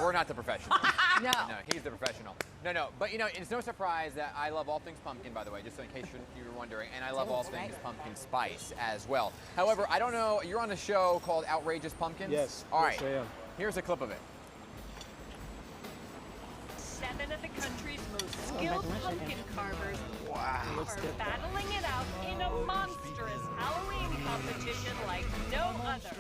We're not the professionals. No. No, he's the professional. No, but you know, it's no surprise that I love all things pumpkin, by the way, just in case you were wondering, and I love all things pumpkin spice as well. However, I don't know, you're on a show called Outrageous Pumpkins? Yes, all right. yes I am. Here's a clip of it. 7 of the country's most skilled pumpkin carvers are battling it out in a monstrous Halloween competition like no other.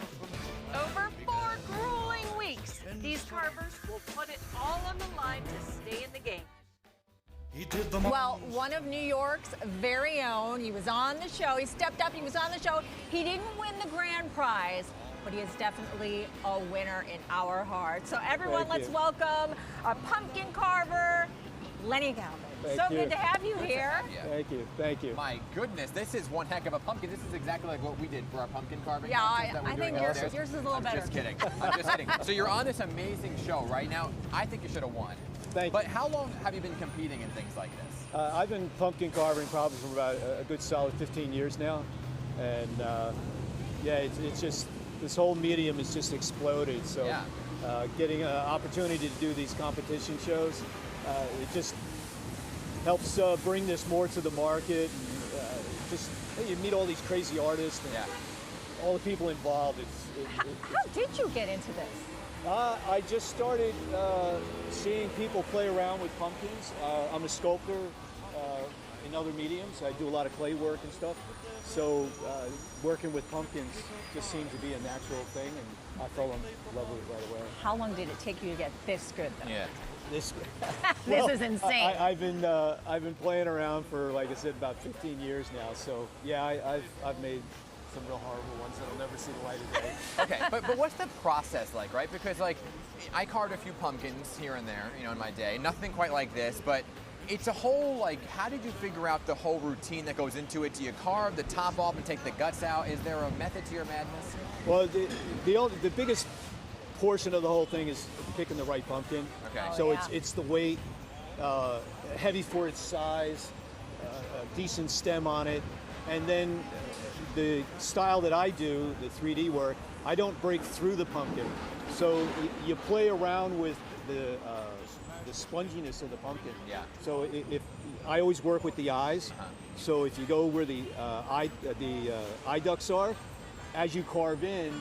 Over 4 grueling weeks, these carvers will put it all on the line to stay in the game. Well, one of New York's very own, he was on the show, he stepped up, he was on the show. He didn't win the grand prize, but he is definitely a winner in our hearts. So everyone, let's welcome our pumpkin carver, Lenny Calvin. So good to have you here. Thank you, thank you. My goodness, this is one heck of a pumpkin. This is exactly like what we did for our pumpkin carving. Yeah, I think yours is a little better. Just kidding. I'm just kidding. So you're on this amazing show right now. I think you should have won. Thank you. But how long have you been competing in things like this? I've been pumpkin carving probably for about a good solid 15 years now. And yeah, it's just, this whole medium has just exploded. So getting an opportunity to do these competition shows, it just helps bring this more to the market. And, just you meet all these crazy artists and all the people involved. How did you get into this? I just started seeing people play around with pumpkins. I'm a sculptor in other mediums. I do a lot of clay work and stuff. So working with pumpkins just seemed to be a natural thing, and I fell in love with it right away. How long did it take you to get this good, though? Yeah. This is insane. I've been playing around for, like I said, about 15 years now. So yeah, I've made some real horrible ones that'll never see the light of day. Okay, but what's the process like, right? Because like, I carved a few pumpkins here and there, you know, in my day. Nothing quite like this, but it's a whole, like, how did you figure out the whole routine that goes into it? Do you carve the top off and take the guts out? Is there a method to your madness? Well, the biggest portion of the whole thing is picking the right pumpkin. Okay. So it's the weight, heavy for its size, a decent stem on it, and then the style that I do, the 3D work, I don't break through the pumpkin. So you play around with the sponginess of the pumpkin. Yeah. So if I always work with the eyes, so if you go where the eye ducts are, as you carve in,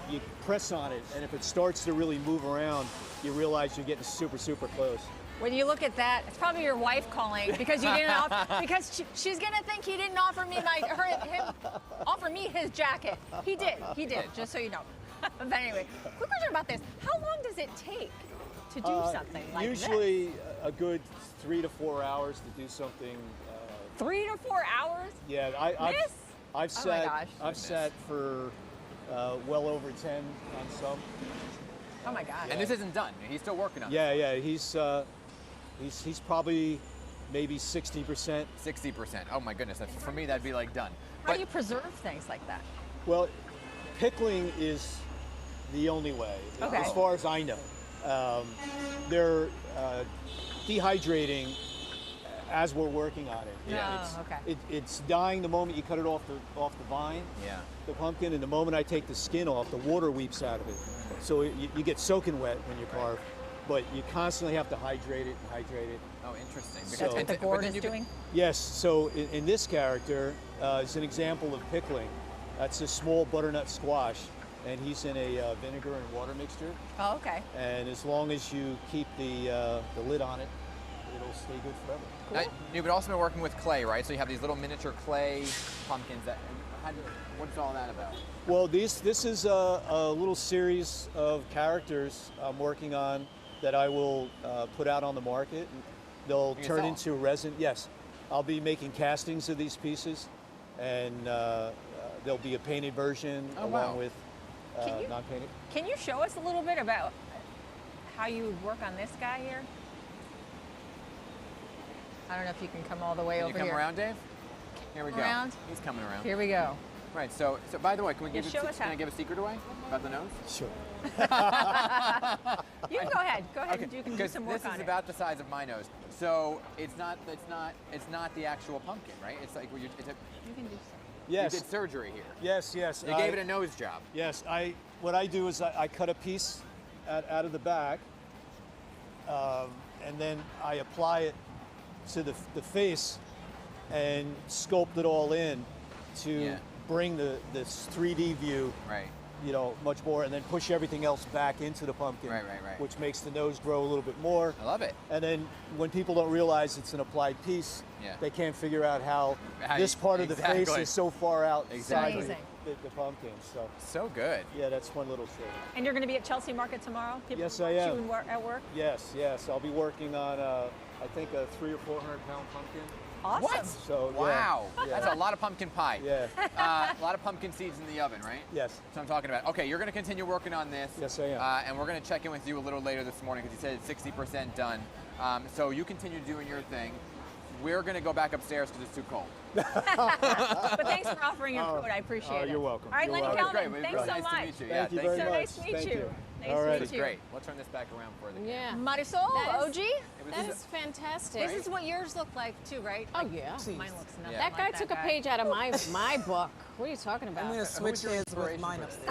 you press on it, and if it starts to really move around, you realize you're getting super, super close. When you look at that, it's probably your wife calling because you didn't because she's gonna think he didn't offer me offer me his jacket. He did, just so you know. But anyway, quick question about this: how long does it take to do something like usually this? a good 3 to 4 hours to do something. 3 to 4 hours? Yeah, I've sat for well over 10 on some. Oh my gosh! And this isn't done. He's still working on it. Yeah, he's probably maybe 60%. 60%. Oh my goodness. For me, that'd be like done. How do you preserve things like that? Well, pickling is the only way, as far as I know. They're dehydrating as we're working on it. Yeah. It's dying the moment you cut it off the vine. Yeah. The pumpkin, and the moment I take the skin off, the water weeps out of it. So you get soaking wet when you carve, but you constantly have to hydrate it and hydrate it. Oh, interesting. That's what the gourd is doing? Yes. So in this character, it's an example of pickling. That's a small butternut squash, and he's in a vinegar and water mixture. Oh, okay. And as long as you keep the lid on it, it'll stay good forever. Cool. Now, you've also been working with clay, right? So you have these little miniature clay pumpkins. What's all that about? Well, this is a little series of characters I'm working on that I will put out on the market. They'll turn into resin. Yes, I'll be making castings of these pieces, and there'll be a painted version along with non-painted. Can you show us a little bit about how you would work on this guy here? I don't know if you can come all the way over here. Can you come around, Dave? Here we go. Around? He's coming around. Here we go. Right. So by the way, can I give a secret away about the nose? Sure. You can go ahead. Go ahead. You can do some work on it. This is about the size of my nose. So it's not the actual pumpkin, right? It's like you can do some. Yes. You did surgery here. Yes. You gave it a nose job. Yes. What I do is I cut a piece out of the back, and then I apply it to the face and sculpt it all in to bring this 3D view, Right. you know, much more, and then push everything else back into the pumpkin, Right. which makes the nose grow a little bit more. I love it. And then when people don't realize it's an applied piece, they can't figure out how this part of the face is so far outside the pumpkin. So good. Yeah, that's one little trick. And you're going to be at Chelsea Market tomorrow? People Yes, I am. You at work? Yes. I'll be working on, I think, a 300 or 400 pound pumpkin. Awesome. What? So, wow. That's a lot of pumpkin pie. Yeah. A lot of pumpkin seeds in the oven, right? Yes. That's what I'm talking about. Okay, you're going to continue working on this. Yes, I am. And we're going to check in with you a little later this morning because you said it's 60% done. So you continue doing your thing. We're going to go back upstairs because it's too cold. But thanks for offering your food. I appreciate it. You're welcome. All right, You're Lenny welcome. Calvin, thanks so nice much. to meet you. Thank you thanks very So much. nice to meet Thank you. you. Nice All to right. meet you. Great. We'll turn this back around for the Yeah. Marisol, That is- OG? That is fantastic. This is what yours look like too, right? Oh, yeah. Mine looks nothing That guy like took a guy. page out of my book. What are you talking about? I'm going to switch your heads with inspiration mine for this? upstairs.